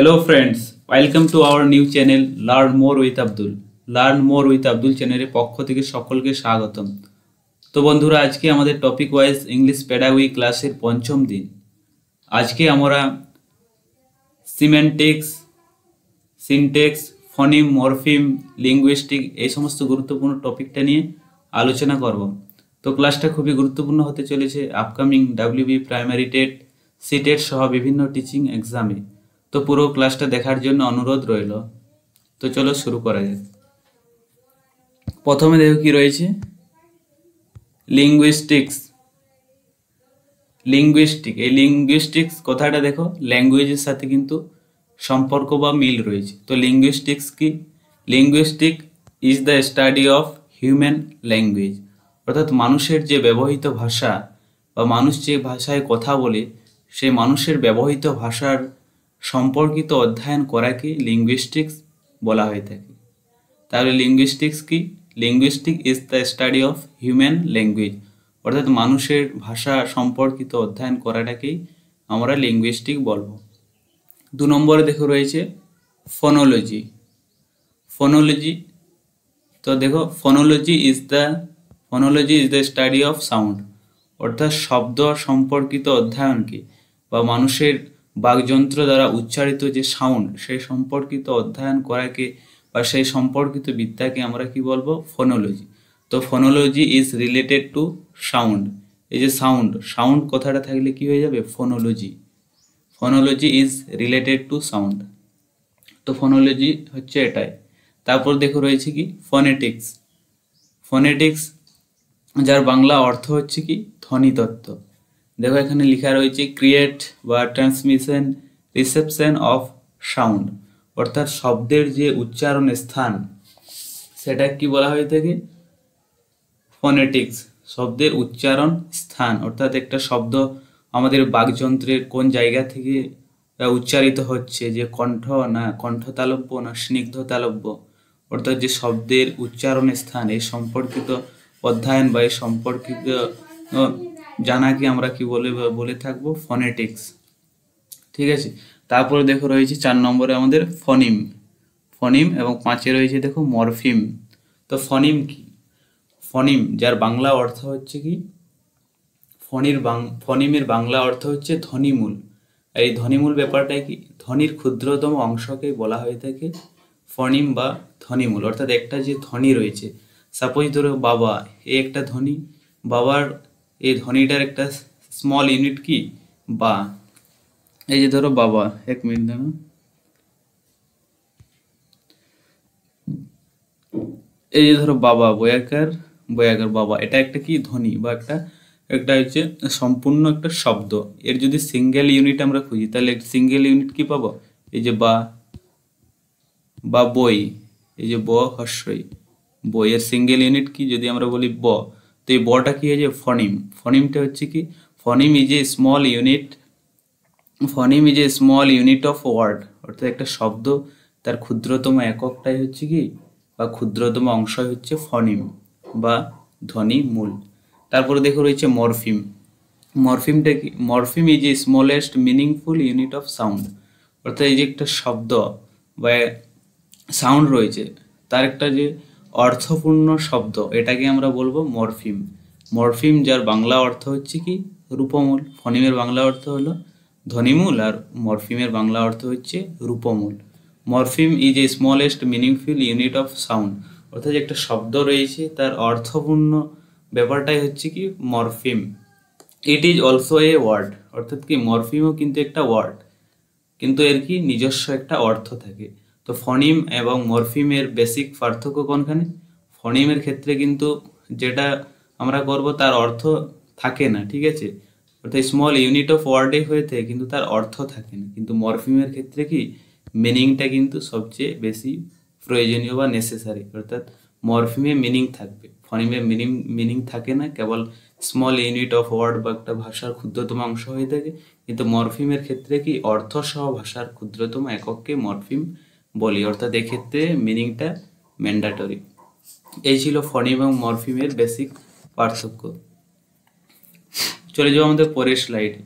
Hello friends, welcome to our new channel Learn More with Abdul. Learn More with Abdul চ্যানেলে পক্ষ থেকে সকলকে স্বাগতম। তো বন্ধুরা আজকে আমাদের টপিক ওয়াইজ ইংলিশ পেডাগোগি ক্লাসের পঞ্চম দিন। আজকে আমরা সিমেন্টিক্স, সিনট্যাক্স, ফনিম, মরফিম, লিঙ্গুইস্টিক এই সমস্ত গুরুত্বপূর্ণ টপিকটা নিয়ে আলোচনা করব। তো ক্লাসটা খুবই গুরুত্বপূর্ণ হতে চলেছে upcoming WB, primary TET, CTET সহ বিভিন্ন টিচিং এক্সামে। তো পুরো ক্লাসটা দেখার জন্য অনুরোধ রইল। তো চলো শুরু করা যাক। প্রথমে দেখো কি রয়েছে, লিঙ্গুইস্টিক্স। এই লিঙ্গুইস্টিক্স কথাটা দেখো ল্যাঙ্গুয়েজের সাথে কিন্তু সম্পর্ক বা মিল রয়েছে। তো লিঙ্গুইস্টিক্স কি? Linguistic is the study of human language, অর্থাৎ মানুষের যে ব্যবহৃত ভাষা বা মানুষ যে ভাষায় কথা বলে সেই মানুষের ব্যবহৃত ভাষার সম্পর্কিত অধ্যয়ন করাকে লিঙ্গুইস্টিক্স বলা হয়ে থাকে। তাহলে লিঙ্গুইস্টিক্স কি? Linguistic is the study of human language, অর্থাৎ মানুষের ভাষা সম্পর্কিত অধ্যয়ন করাটাকেই আমরা লিঙ্গুইস্টিক বলবো। 2 নম্বরে দেখো রয়েছে ফোনোলজি। তো দেখো phonology is the study of sound, অর্থাৎ শব্দ সম্পর্কিত অধ্যয়নকে বা মানুষের বাকযন্ত্র দ্বারা উচ্চারিত যে সাউন্ড সেই সম্পর্কিত অধ্যয়ন করাকে বা সেই সম্পর্কিত বিদ্যাকে আমরা কি বলবো? ফোনোলজি। তো phonology is related to sound. এই যে সাউন্ড কথাটা থাকলে কি হয়ে যাবে? Phonology is related to sound. তো ফোনোলজি হচ্ছে এটাই। তারপর দেখো রয়েছে কি ফোনেটিক্স, যার বাংলা অর্থ হচ্ছে কি? ধ্বনিতত্ত্ব। দেখো এখানে লেখা রয়েছে ক্রিয়েট বা ট্রান্সমিশন, রিসেপশন অফ সাউন্ড, অর্থাৎ শব্দের যে উচ্চারণ স্থান সেটা কি বলা হয়ে থাকে? ফোনেটিক্স। শব্দের উচ্চারণ স্থান, অর্থাৎ একটা শব্দ আমাদের বাকযন্ত্রের কোন জায়গা থেকে উচ্চারিত হচ্ছে, যে কণ্ঠ না কণ্ঠতালব্য না স্নিগ্ধ তালব্য, অর্থাৎ যে শব্দের উচ্চারণ স্থান এই সম্পর্কিত অধ্যয়ন বা এই সম্পর্কিত জানাকে আমরা কি বলে থাকবো? ফোনেটিক্স। ঠিক আছে। তারপরে দেখো রয়েছে 4 নম্বরে আমাদের ফনিম এবং 5-এ রয়েছে দেখো মরফিম। তো ফনিম কি? ফনিম যার বাংলা অর্থ হচ্ছে কি? ফনিমের বাংলা অর্থ হচ্ছে ধ্বনিমূল। আর এই ধ্বনিমূল ব্যাপারটাই কি? ধ্বনির ক্ষুদ্রতম অংশকে বলা হয়ে থাকে ফনিম বা ধ্বনিমূল, অর্থাৎ একটা যে ধ্বনি রয়েছে, সাপোজ ধরো বাবা, এই একটা ধ্বনি, বাবার এই ধ্বনিটার একটা স্মল ইউনিট কি? বা। এই যে ধরো বাবা, 1 মিনিট দেখো, এই যে ধরো বাবা, বয়াকার বাবা, এটা একটা কি? ধ্বনি বা একটা হচ্ছে সম্পূর্ণ একটা শব্দ। এর যদি সিঙ্গেল ইউনিট আমরা খুঁজি তাহলে সিঙ্গেল ইউনিট কি পাবো? এই যে বা বই, এই যে ব হস্যই বই, এর সিঙ্গেল ইউনিট কি? যদি আমরা বলি ব, তো এই বটা কি হয়ে যায়? ফনিমটা হচ্ছে কি? Phoneme is a small unit of word, অর্থাৎ একটা শব্দ তার ক্ষুদ্রতম এককটাই হচ্ছে কি? বা ক্ষুদ্রতম অংশই হচ্ছে ফনিম বা ধ্বনি মূল। তারপরে দেখো রয়েছে মরফিমটা কি? Morpheme is a smallest meaningful unit of sound, অর্থাৎ এই যে একটা শব্দ বা সাউন্ড রয়েছে তার একটা যে অর্থপূর্ণ শব্দ, এটাকে আমরা বলবো মরফিম যার বাংলা অর্থ হচ্ছে কি? রূপমূল। ফনিমের বাংলা অর্থ হলো ধ্বনিমূল আর মরফিমের বাংলা অর্থ হচ্ছে রূপমূল। Morpheme is a smallest meaningful unit of sound, অর্থাৎ একটা শব্দ রয়েছে তার অর্থপূর্ণ ব্যাপারটাই হচ্ছে কি? Morpheme. It is also a word, অর্থাৎ কি? মরফিমও কিন্তু একটা ওয়ার্ড, কিন্তু এর কি নিজস্ব একটা অর্থ থাকে। তো ফনিম এবং মরফিমের বেসিক পার্থক্য কোনখানে? ফনিমের ক্ষেত্রে কিন্তু যেটা আমরা করব তার অর্থ থাকে না, ঠিক আছে, অর্থাৎ স্মল ইউনিট অফ ওয়ার্ডে হয়ে থাকে কিন্তু তার অর্থ থাকে না। কিন্তু মরফিমের ক্ষেত্রে কি? মিনিংটা কিন্তু সবচেয়ে বেশি প্রয়োজনীয় বা নেসেসারি, অর্থাৎ মরফিমে মিনিং থাকবে, ফনিমে মিনিং থাকে না, কেবল স্মল ইউনিট অফ ওয়ার্ড বা একটা ভাষার ক্ষুদ্রতম অংশ হয়ে থাকে। কিন্তু মরফিমের ক্ষেত্রে কি? অর্থ সহ ভাষার ক্ষুদ্রতম একককে মরফিম বলি, অর্থাৎ এক্ষেত্রে মিনিংটা ম্যান্ডেটরি। এই ছিল ফনিম এবং মরফিমের বেসিক পার্থক্য। চলে যাও আমাদের পরের স্লাইডে।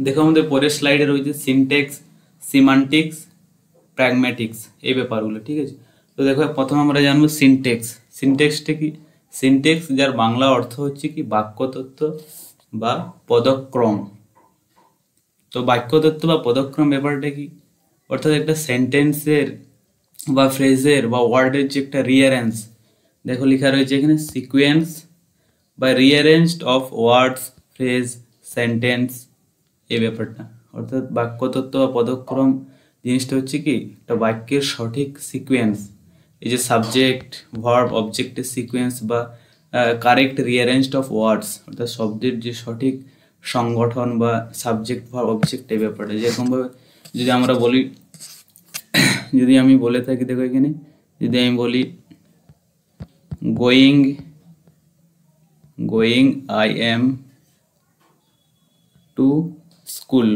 দেখো আমাদের পরের স্লাইডে রয়েছে সিনট্যাক্স সিমান্টিক্স, প্র্যাগম্যাটিক্স, এই ব্যাপারগুলো, ঠিক আছে। তো দেখো প্রথম আমরা জানবো সিনটেক্স। সিনটেক্সটা কি? সিনটেক্স যার বাংলা অর্থ হচ্ছে কি বাক্যতত্ত্ব বা পদক্রম। তো বাক্যতত্ত্ব বা পদক্রম ব্যাপারটা কি? অর্থাৎ একটা সেন্টেন্সের বা ফ্রেজের বা ওয়ার্ডের যে একটা রিয়ারেঞ্জ, দেখো লেখা রয়েছে এখানে সিকোয়েন্স বা রিয়ারেঞ্জড অফ ওয়ার্ডস, ফ্রেজ, সেন্টেন্স, এই ব্যাপারটা। অর্থাৎ বাক্যতত্ত্ব বা পদক্রম জিনিসটা হচ্ছে কি একটা বাক্যের সঠিক সিকোয়েন্স, এই যে সাবজেক্ট, ভার্ব, অবজেক্টের সিকোয়েন্স বা কারেক্ট রিয়ারেঞ্জড অফ ওয়ার্ডস, অর্থাৎ শব্দের যে সঠিক সংগঠন বা সাবজেক্ট, ভার্ব, অবজেক্ট, এই ব্যাপারটা। যেরকমভাবে যদি আমরা বলি, যদি আমি বলে থাকি, দেখো এখানে যদি আমি বলি going, I am to school,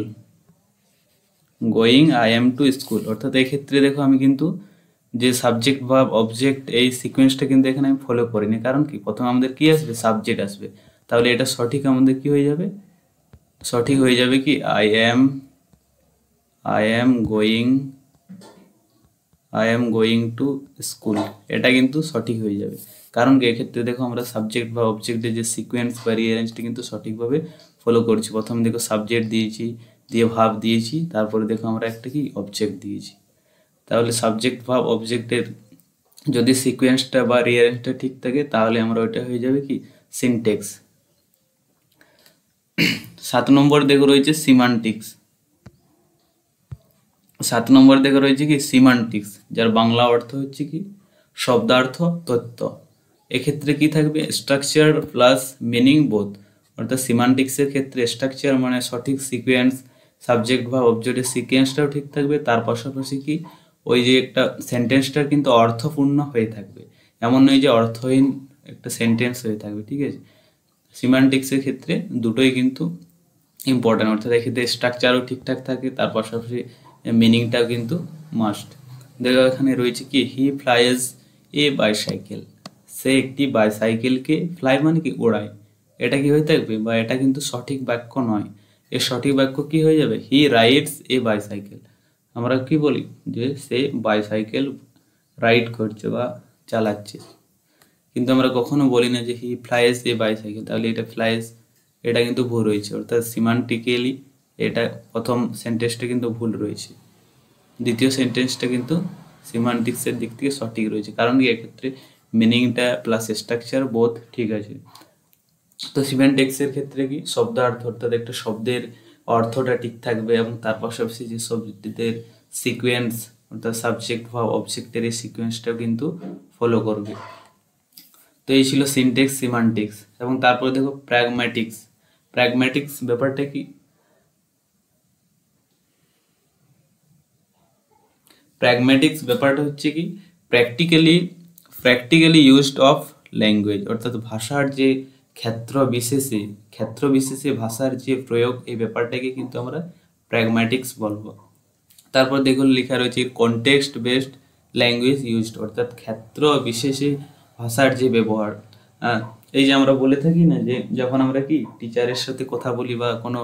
going I am to school, অর্থাৎ এক্ষেত্রে দেখো আমি কিন্তু যে সাবজেক্ট ভার্ব অবজেক্ট এই সিকোয়েন্সটা কিন্তু এখানে আমি ফলো করিনি। কারণ কি প্রথমে আমাদের কি আসবে? সাবজেক্ট আসবে। তাহলে এটা সঠিক আমাদের কি হয়ে যাবে? সঠিক হয়ে যাবে কি I am going to school, এটা কিন্তু সঠিক হয়ে যাবে। কারণ কি এক্ষেত্রে দেখো আমরা সাবজেক্ট বা অবজেক্টের যে সিকোয়েন্স বা রিয়ারেঞ্জটা কিন্তু সঠিকভাবে ফলো করছি। প্রথমে দেখো সাবজেক্ট দিয়েছি, দিয়ে ভাব দিয়েছি, তারপরে দেখো আমরা একটা কি অবজেক্ট দিয়েছি। তাহলে সাবজেক্ট ভাব অবজেক্টের যদি সিকোয়েন্সটা বা রিয়ারেঞ্জটা ঠিক থাকে তাহলে আমরা ওইটা হয়ে যাবে কি সিনটেক্স। 7 নম্বর দেখো রয়েছে সিমান্টিক্স। 7 নম্বর দেখো রয়েছে কি সিমান্টিক্স, যার বাংলা অর্থ হচ্ছে কি শব্দার্থ তত্ত্ব। এক্ষেত্রে কি থাকবে? Structure plus meaning both. অর্থাৎ সিমান্টিক্সের ক্ষেত্রে স্ট্রাকচার মানে সঠিক সিকোয়েন্স, সাবজেক্ট বা অবজেক্টের সিকোয়েন্সটাও ঠিক থাকবে, তার পাশাপাশি কি ওই যে একটা সেন্টেন্সটা কিন্তু অর্থপূর্ণ হয়ে থাকবে, এমন নয় যে অর্থহীন একটা সেন্টেন্স হয়ে থাকবে, ঠিক আছে। সিমান্টিক্সের ক্ষেত্রে দুটোই কিন্তু ইম্পর্টেন্ট, অর্থাৎ এক্ষেত্রে স্ট্রাকচারও ঠিকঠাক থাকে, তার পাশাপাশি মিনিংটাও কিন্তু মাস্ট। দেখো এখানে রয়েছে কি হি ফ্লাইজ এ বাইসাইকেল, সে একটি বাইসাইকেলকে, ফ্লাই মানে কি ওড়ায়, এটা কি হয়ে থাকবে? বা এটা কিন্তু সঠিক বাক্য নয়। এর সঠিক বাক্য কি হয়ে যাবে? হি রাইডস এ বাইসাইকেল। আমরা কি বলি যে সে বাইসাইকেল রাইড করছে বা চালাচ্ছে, কিন্তু আমরা কখনো বলি না যে হি ফ্লাইজ এ বাইসাইকেল। তাহলে এটা ফ্লাইজ, এটা কিন্তু ভুল রয়েছে, অর্থাৎ সিমান্টিক্যালি এটা প্রথম সেন্টেন্সটা কিন্তু ভুল রয়েছে, দ্বিতীয় সেন্টেন্সটা কিন্তু সিমান্টিক্সের দিক থেকে সঠিক রয়েছে। কারণ কি এক্ষেত্রে মিনিংটা প্লাস স্ট্রাকচার বোথ ঠিক আছে। তো সিমান্টিক্সের ক্ষেত্রে কি শব্দার্থ, অর্থাৎ একটা শব্দের অর্থটা ঠিক থাকবে এবং তার পাশাপাশি যে শব্দের সিকোয়েন্স, অর্থাৎ সাবজেক্ট বা অবজেক্টের এই সিকোয়েন্সটাও কিন্তু ফলো করবে। তো এই ছিল সিনটেক্স, সিমান্টিক্স। এবং তারপরে দেখো প্র্যাগম্যাটিক্স। প্র্যাগম্যাটিক্স ব্যাপারটা কি? প্র্যাগম্যাটিক্স ব্যাপারটা হচ্ছে কি প্র্যাকটিক্যালি ইউজড অফ ল্যাঙ্গুয়েজ, অর্থাৎ ভাষার যে ক্ষেত্র বিশেষে ভাষার যে প্রয়োগ, এই ব্যাপারটাকে কিন্তু আমরা প্র্যাগম্যাটিক্স বলবো। তারপর দেখুন লেখা রয়েছে কনটেক্সট বেসড ল্যাঙ্গুয়েজ ইউজড, অর্থাৎ ক্ষেত্র বিশেষে ভাষার যে ব্যবহার। এই যে আমরা বলে থাকি না যে যখন আমরা কি টিচারের সাথে কথা বলি বা কোনো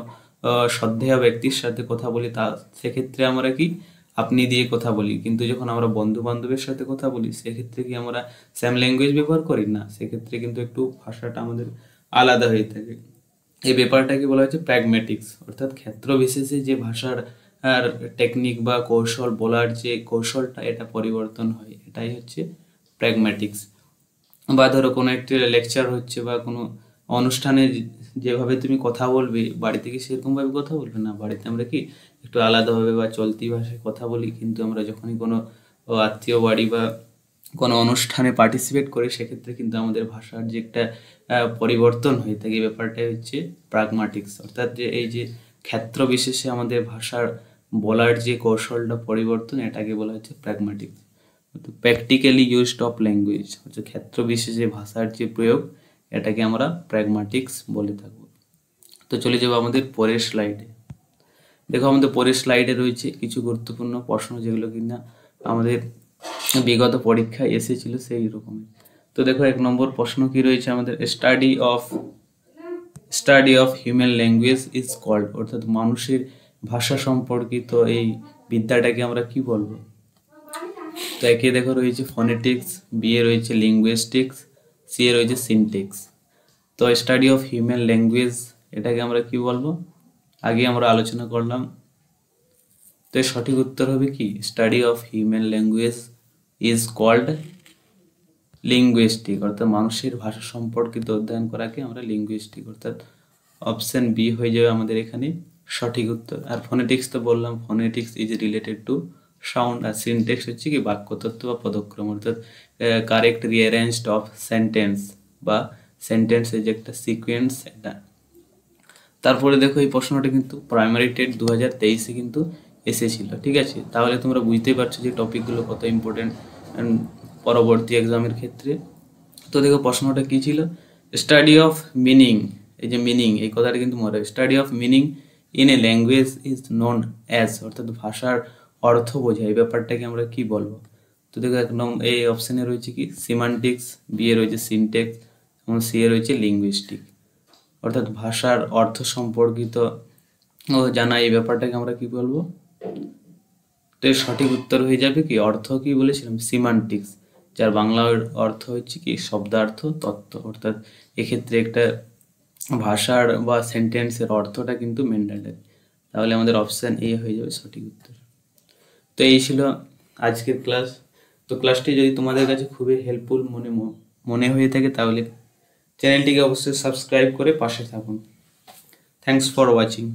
শ্রদ্ধেয় ব্যক্তির সাথে কথা বলি, তা সেক্ষেত্রে আমরা কি আপনি দিয়ে কথা বলি, কিন্তু যখন আমরা বন্ধু বান্ধবের সাথে কথা বলি সেক্ষেত্রে কি আমরা সেম ল্যাঙ্গুয়েজ ব্যবহার করি না, সেক্ষেত্রে কিন্তু একটু ভাষাটা আমাদের আলাদা হয়ে থাকে। এই ব্যাপারটাকে বলা হচ্ছে প্র্যাগম্যাটিক্স, অর্থাৎ ক্ষেত্র বিশেষে যে ভাষার আর টেকনিক বা কৌশল বলার যে কৌশলটা এটা পরিবর্তন হয়, এটাই হচ্ছে প্র্যাগম্যাটিক্স। বা ধরো কোনো একটা লেকচার হচ্ছে বা কোনো অনুষ্ঠানে যেভাবে তুমি কথা বলবে, বাড়িতে কি সেরকমভাবে কথা বলবে না, বাড়িতে আমরা কি একটু আলাদাভাবে বা চলতি ভাষায় কথা বলি, কিন্তু আমরা যখনই কোনো আত্মীয় বাড়ি বা কোনো অনুষ্ঠানে পার্টিসিপেট করি সেক্ষেত্রে কিন্তু আমাদের ভাষার যে একটা পরিবর্তন হয়ে থাকে, ব্যাপারটাই হচ্ছে প্র্যাগম্যাটিক্স। অর্থাৎ যে এই যে ক্ষেত্র বিশেষে আমাদের ভাষার বলার যে কৌশলটা পরিবর্তন, এটাকে বলা হচ্ছে pragmatics. Practically used of language হচ্ছে ক্ষেত্র বিশেষে ভাষার যে প্রয়োগ, এটাকে আমরা প্র্যাগম্যাটিক্স বলে থাকবো। তো চলে যাবো আমাদের পরের স্লাইডে। দেখো আমাদের পরের স্লাইডে রয়েছে কিছু গুরুত্বপূর্ণ প্রশ্ন যেগুলো কিনা আমাদের বিগত পরীক্ষায় এসেছিল সেই রকমই। তো দেখো 1 নম্বর প্রশ্ন কি রয়েছে আমাদের, study of human language is called, অর্থাৎ মানুষের ভাষা সম্পর্কিত এই বিদ্যাটাকে আমরা কি বলবো? তো একে দেখো রয়েছে ফনেটিক্স, বি এ রয়েছে লিঙ্গুইস্টিক্স, সি এ রয়েছে সিনটেক্স। তো স্টাডি অফ হিউম্যান ল্যাঙ্গুয়েজ এটাকে আমরা কি বলবো? আগে আমরা আলোচনা করলাম। তো এর সঠিক উত্তর হবে কি? Study of human language is called linguistic, অর্থাৎ মানুষের ভাষা সম্পর্কিত অধ্যয়ন করাকে আমরা লিঙ্গুইস্টিক, অর্থাৎ অপশন বি হয়ে যাবে আমাদের এখানে সঠিক উত্তর। আর ফোনেটিক্স তো বললাম, phonetics is related to sound, আর সিনটেক্স হচ্ছে কি বাক্যতত্ত্ব বা পদক্রম, অর্থাৎ কারেক্ট রিঅ্যারেঞ্জড অফ সেন্টেন্স বা সেন্টেন্সের যে একটা সিকোয়েন্স এটা। তারপরে দেখো এই প্রশ্নটা কিন্তু প্রাইমারি টেট 2023-এ কিন্তু এসেছিল, ঠিক আছে? তাহলে তোমরা বুঝতেই পারছো যে টপিকগুলো কত ইম্পর্টেন্ট পরবর্তী এক্সামের ক্ষেত্রে। তো দেখো প্রশ্নটা কি ছিল? স্টাডি অফ মিনিং, এই যে মিনিং এই কথাটা কিন্তু মনে রাখবে। Study of meaning in a language is known as, অর্থাৎ ভাষার অর্থ বোঝায়, এই ব্যাপারটাকে আমরা কি বলবো? তো দেখো একদম এই অপশানে রয়েছে কি সিমান্টিক্স, বি এ রয়েছে সিনটেক্স এবং সি এ রয়েছে লিঙ্গুইস্টিক, অর্থাৎ ভাষার অর্থ সম্পর্কিত ও জানা, এই ব্যাপারটাকে আমরা কি বলবো? তো এর সঠিক উত্তর হয়ে যাবে কি? অর্থ কি বলেছিলাম? সিমান্টিক্স, যার বাংলা অর্থ হচ্ছে কি শব্দার্থ তত্ত্ব, অর্থাৎ এক্ষেত্রে একটা ভাষার বা সেন্টেন্সের অর্থটা কিন্তু ম্যান্ডেটরি। তাহলে আমাদের অপশান এ হয়ে যাবে সঠিক উত্তর। তো এই ছিল আজকের ক্লাস। তো ক্লাসটি যদি তোমাদের কাছে খুবই হেল্পফুল মনে হয়ে থাকে তাহলে চ্যানেলটিকে অবশ্যই সাবস্ক্রাইব করে পাশে থাকুন। Thanks for watching.